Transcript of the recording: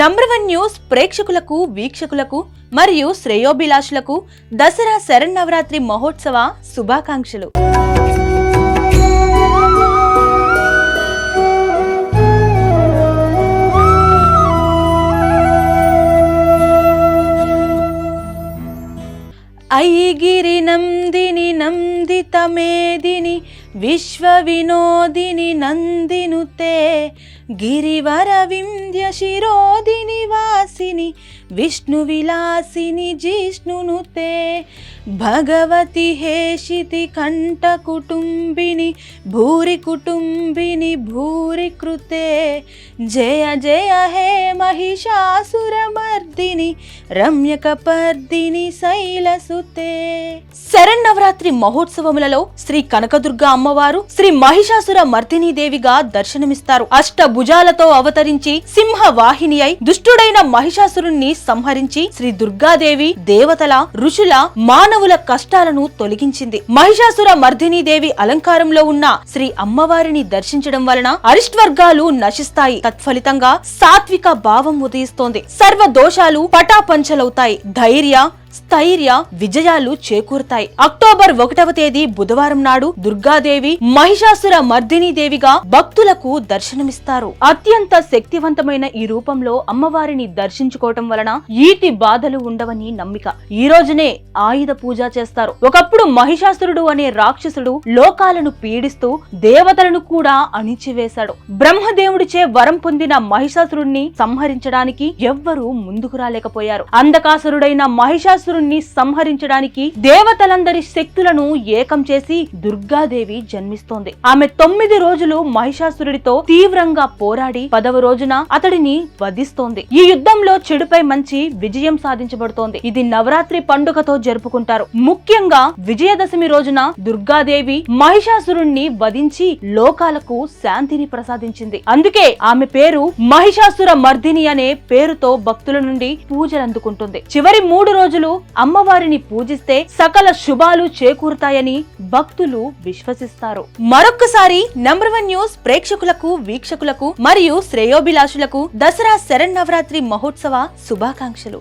Number 1 news ప్రేక్షకులకు వీక్షకులకు మరియు శ్రేయోభిలాషులకు దసరా శరన్నవరాత్రి మహోత్సవ శుభాకాంక్షలు. ఐగిరి నందిని నందిత మేదిని విశ్వ వినోదిని నందినుతే గిరివర వింధ్య శిరోదిని వాసిని విష్ణు విలాసిని జిష్ణునుతే భగవతి హేషితి కంఠ కుటుంబిని భూరి కుటుంబిని భూరి కృతే జయ జయ హే మహిషాసురమర్దిని రమ్యకపర్దిని శైలసుతే. శరన్నవరాత్రి మహోత్సవములలో శ్రీ కనకదుర్గ అమ్మవారు శ్రీ మహిషాసుర మర్దిని దేవిగా దర్శనమిస్తారు. అష్టభుజాలతో అవతరించి సింహ వాహిని అయి దుష్టుడైన మహిషాసురుణ్ణి సంహరించి శ్రీ దుర్గాదేవి దేవతల ఋషుల మానవుల కష్టాలను తొలగించింది. మహిషాసుర మర్దిని దేవి అలంకారంలో ఉన్న శ్రీ అమ్మవారిని దర్శించడం వలన అరిష్ట్వర్గాలు నశిస్తాయి. తత్ఫలితంగా సాత్విక భావం ఉదయిస్తోంది. సర్వ దోషాలు పటాపంచలవుతాయి. ధైర్య స్థైర్య విజయాలు చేకూరుతాయి. అక్టోబర్ 1వ తేదీ బుధవారం నాడు దుర్గాదేవి మహిషాసుర మర్దిని దేవిగా భక్తులకు దర్శనమిస్తారు. అత్యంత శక్తివంతమైన ఈ రూపంలో అమ్మవారిని దర్శించుకోవటం వలన ఈతి బాధలు ఉండవని నమ్మిక. ఈ రోజునే ఆయుధ పూజ చేస్తారు. ఒకప్పుడు మహిషాసురుడు అనే రాక్షసుడు లోకాలను పీడిస్తూ దేవతలను కూడా అణిచివేశాడు. బ్రహ్మదేవుడిచే వరం పొందిన మహిషాసురుణ్ణి సంహరించడానికి ఎవ్వరూ ముందుకు రాలేకపోయారు. అంధకాసురుడైన మహిషాసురుణ్ణి సంహరించడానికి దేవతలందరి శక్తులను ఏకం చేసి దుర్గాదేవి జన్మిస్తోంది. ఆమె 9 రోజులు మహిషాసురుడితో తీవ్రంగా పోరాడి 10వ రోజున అతడిని వధిస్తోంది. ఈ యుద్ధంలో చెడుపై మంచి విజయం సాధించబడుతోంది. ఇది నవరాత్రి పండుగతో జరుపుకుంటారు. ముఖ్యంగా విజయదశమి రోజున దుర్గాదేవి మహిషాసురుణ్ణి వధించి లోకాలకు శాంతిని ప్రసాదించింది. అందుకే ఆమె పేరు మహిషాసుర మర్దిని అనే పేరుతో భక్తుల నుండి పూజలు అందుకుంటుంది. చివరి 3 రోజులు అమ్మవారిని పూజిస్తే సకల శుభాలు చేకూరుతాయని భక్తులు విశ్వసిస్తారు. మరొక్కసారి నంబర్ 1 న్యూస్ ప్రేక్షకులకు వీక్షకులకు మరియు శ్రేయోభిలాషులకు దసరా శరన్నవరాత్రి మహోత్సవ శుభాకాంక్షలు.